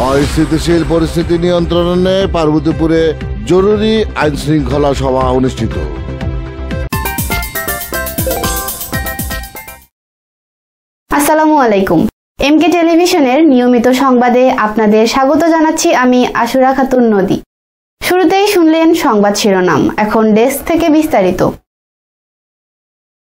অস্থিতিশীল পরিস্থিতি নিয়ন্ত্রণে পার্বতীপুরে জরুরি আইন শৃঙ্খলা সভা অনুষ্ঠিত। আসসালামু আলাইকুম। এমকে টেলিভিশনের নিয়মিত সংবাদে আপনাদের স্বাগত জানাচ্ছি আমি আশুরা খাতুন নদী। শুরুতেই শুনলেন সংবাদ শিরোনাম, এখন ডেস্ক থেকে বিস্তারিত।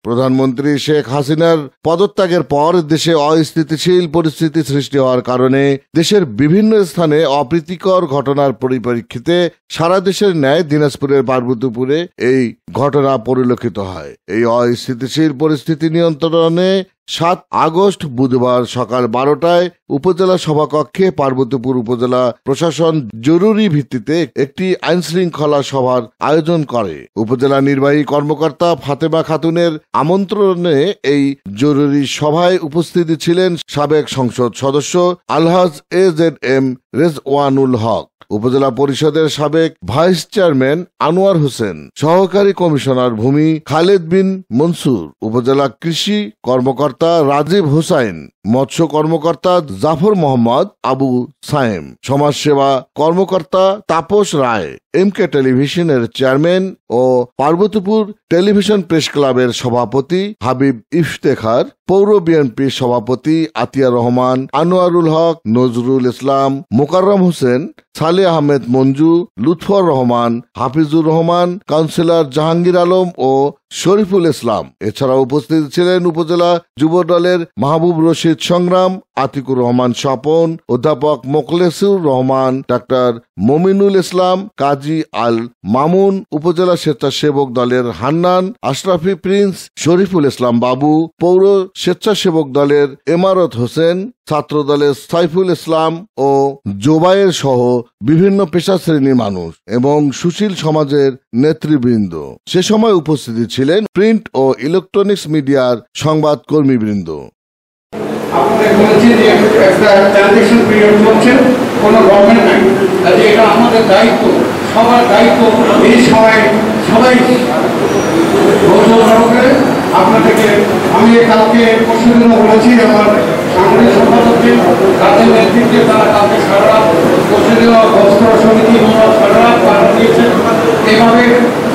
প্রধানমন্ত্রী শেখ হাসিনার পদত্যাগের পর দেশে অস্থিতিশীল পরিস্থিতি সৃষ্টি হওয়ার কারণে দেশের বিভিন্ন স্থানে অপ্রীতিকর ঘটনার পরিপ্রেক্ষিতে সারা দেশের ন্যায় দিনাজপুরের পার্বতীপুরে এই ঘটনা পরিলক্ষিত হয়। এই অস্থিতিশীল পরিস্থিতি নিয়ন্ত্রণে 7 আগস্ট বুধবার সকাল 12টায় উপজেলা সভাকক্ষে পার্বতীপুর উপজেলা প্রশাসন জরুরি ভিত্তিতে একটি আইন শৃঙ্খলা সভার আয়োজন করে। উপজেলা নির্বাহী কর্মকর্তা ফাতেমা খাতুনের আমন্ত্রণে এই জরুরি সভায় উপস্থিত ছিলেন সাবেক সংসদ সদস্য আলহাজ AZM রেজওয়ানুল হক, উপজেলা পরিষদের সাবেক ভাইস চেয়ারম্যান আনোয়ার হোসেন, সহকারী কমিশনার ভূমি খালেদ বিন মনসুর, উপজেলা কৃষি কর্মকর্তা রাজীব হোসাইন, মৎস্য কর্মকর্তা জাফর মোহাম্মদ আবু সায়েম, সমাজসেবা কর্মকর্তা তাপস রায়, এমকে টেলিভিশনের চেয়ারম্যান ও পার্বতীপুর টেলিভিশন প্রেস ক্লাবের সভাপতি হাবিব ইফতেখার, পৌর বিএনপির সভাপতি আতিয়া রহমান, আনোয়ারুল হক, নজরুল ইসলাম, মোকাররম হোসেন, সালেহ আহমেদ মঞ্জু, লুৎফর রহমান, হাফিজুর রহমান, কাউন্সিলর জাহাঙ্গীর আলম ও শরীফুল ইসলাম। এছাড়া উপস্থিত ছিলেন উপজেলা যুব দলের মাহবুব রশিদ সংগ্রাম, আতিকুর রহমান স্বপন, অধ্যাপক মোখলেসুর রহমান, ডাক্তার মমিনুল ইসলাম, কাজী আল মামুন, উপজেলা স্বেচ্ছাসেবক দলের হান্নান, আশরাফি প্রিন্স, শরীফুল ইসলাম বাবু, পৌর স্বেচ্ছাসেবক দলের এমারত হোসেন, ছাত্র দলের সাইফুল ইসলাম ও জোবায়ের সহ বিভিন্ন পেশা শ্রেণীর মানুষ এবং সুশীল সমাজের নেতৃবৃন্দ। সে সময় উপস্থিত ছিলেন প্রিন্ট ও ইলেকট্রনিক্স মিডিয়ার সংবাদ কর্মীবৃন্দ। আপনাদের বলেছি যে একটা ট্রানজিশন পিরিয়ড চলছে, কোনো গভর্নমেন্ট নাই, কাজে এটা আমাদের দায়িত্ব, সবার দায়িত্ব এই সময় সবাই সহকারে আপনাদেরকে আমি কালকে পরশুদিন বলেছি আমার সাংগঠনিক সম্পাদককে তাদের নেতৃত্বে তারা কালকে সারা রাত পরশুদিন বস্ত্র সমিতি সারা রাত পাহারা দিয়েছে। এইভাবে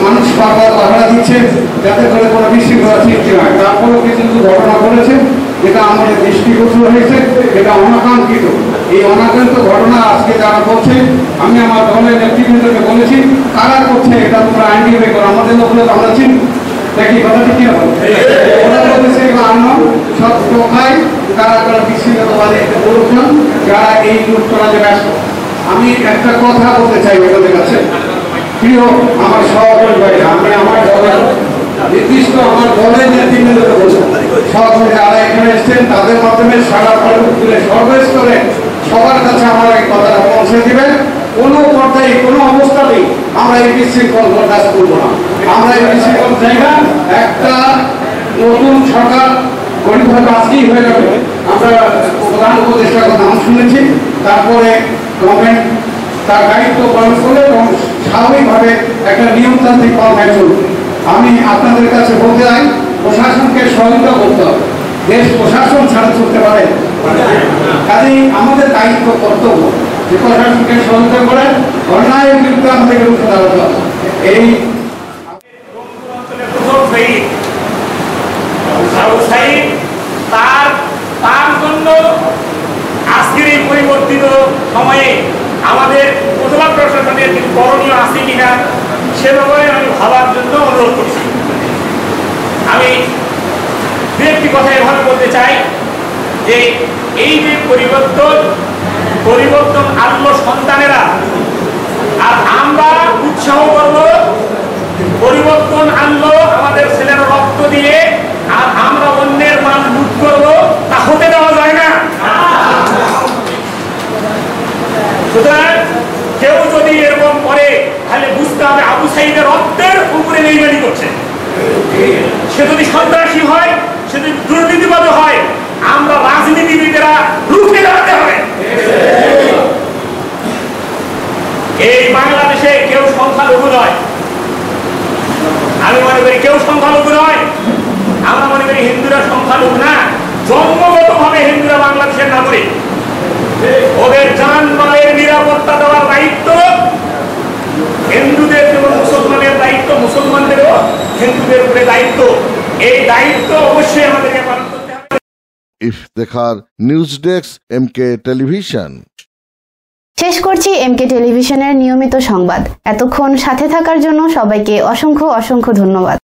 মানুষ বারবার পাহারা দিচ্ছে যাতে করে কোনো বিশৃঙ্খলা সৃষ্টি হয়। তারপরেও কিছু ঘটনা ঘটেছে যেটা আমাদের দৃষ্টিগোচর হয়েছে, এটা অনাকাঙ্ক্ষিত। এই অনাকাঙ্ক্ষিত ঘটনা আজকে যারা করছে, আমি আমার দলের নেতৃবৃন্দকে বলেছি কারা করছে এটা তোমরা আইনজীবী করো, আমাদের লোকগুলো আমরা চিনি দেখি কথাটি কি হবে। ওরা বলেছে এগুলো আনলাম সব টোকায় কারা কারা বিশৃঙ্খলাবাদী লোকজন যারা এই লুটতরাজে ব্যস্ত। আমি একটা কথা বলতে চাই ওদের কাছে, প্রিয় আমার সহকর্মী ভাই, আমি আমার দলের নির্দিষ্ট আমার দলের নেতৃবৃন্দকে বলছি, সহকর্মী যারা এখানে এসছেন তাদের মাধ্যমে সারা পার্বতীপুরে সর্বস্তরে সবার কাছে আমার এই কথাটা পৌঁছে দিবেন। কোনো পর্যায়ে কোনো অবস্থাতেই আমরা এই বিশৃঙ্খল বরদাস্ত করবো না। আমরা এই বিশৃঙ্খল চাই না। একটা নতুন সরকার গরিবভাবে আজকেই হয়ে যাবে, আমরা প্রধান উপদেষ্টার নাম শুনেছি, তারপরে গভর্নমেন্ট তার দায়িত্ব পালন করবে এবং স্বাভাবিকভাবে একটা নিয়মতান্ত্রিক পন্থায় চলবে। আমি আপনাদের কাছে বলতে চাই প্রশাসনকে সহযোগিতা করতে হবে, দেশ প্রশাসন ছাড়া চলতে পারে। কাজেই আমাদের দায়িত্ব কর্তব্য যে প্রশাসনকে সহযোগিতা করে অন্যায়ের বিরুদ্ধে আমাদেরকে রুখে দাঁড়াতে হবে। এই তার জন্য আজকের এই পরিবর্তিত সময়ে আমাদের উপজেলা প্রশাসনের করণীয় আছে কিনা সে ব্যাপারে আমি ভাবার জন্য অনুরোধ করছি। আমি দু একটি কথা এভাবে বলতে চাই যে এই যে পরিবর্তন আনলো সন্তানেরা, আর আমরা উৎসাহ করব পরিবর্তন আনলো আমাদের ছেলেরা রক্ত দিয়ে, আর আমরা অন্যের মান লুট করবো, তা হতে দেওয়া যায় না। সুতরাং কেউ যদি এরকম করে তাহলে বুঝতে হবে আবু সাঈদের রক্তের উপরে বেইমানি করছে। সে যদি সন্ত্রাসী হয়, সে যদি দুর্নীতিবাদ হয়, আমরা রাজনীতিবিদেরা রুখে দাঁড়াতে হবে। এই বাংলাদেশে কেউ সংখ্যালঘু নয়, আমি মনে করি কেউ সংখ্যালঘু নয়। আমরা মনে করি হিন্দুরা সংখ্যালঘু না, জন্মগতভাবে হিন্দুরা বাংলাদেশের নাগরিক। ওদের জান হিন্দুদের উপরে দায়িত্ব, এই দায়িত্ব অবশ্যই আমাদেরকে পালন করতে হবে। Iftekhar, news desk, MK television. শেষ করছি এমকে টেলিভিশনের নিয়মিত সংবাদ। এতক্ষণ সাথে থাকার জন্য সবাইকে অসংখ্য ধন্যবাদ।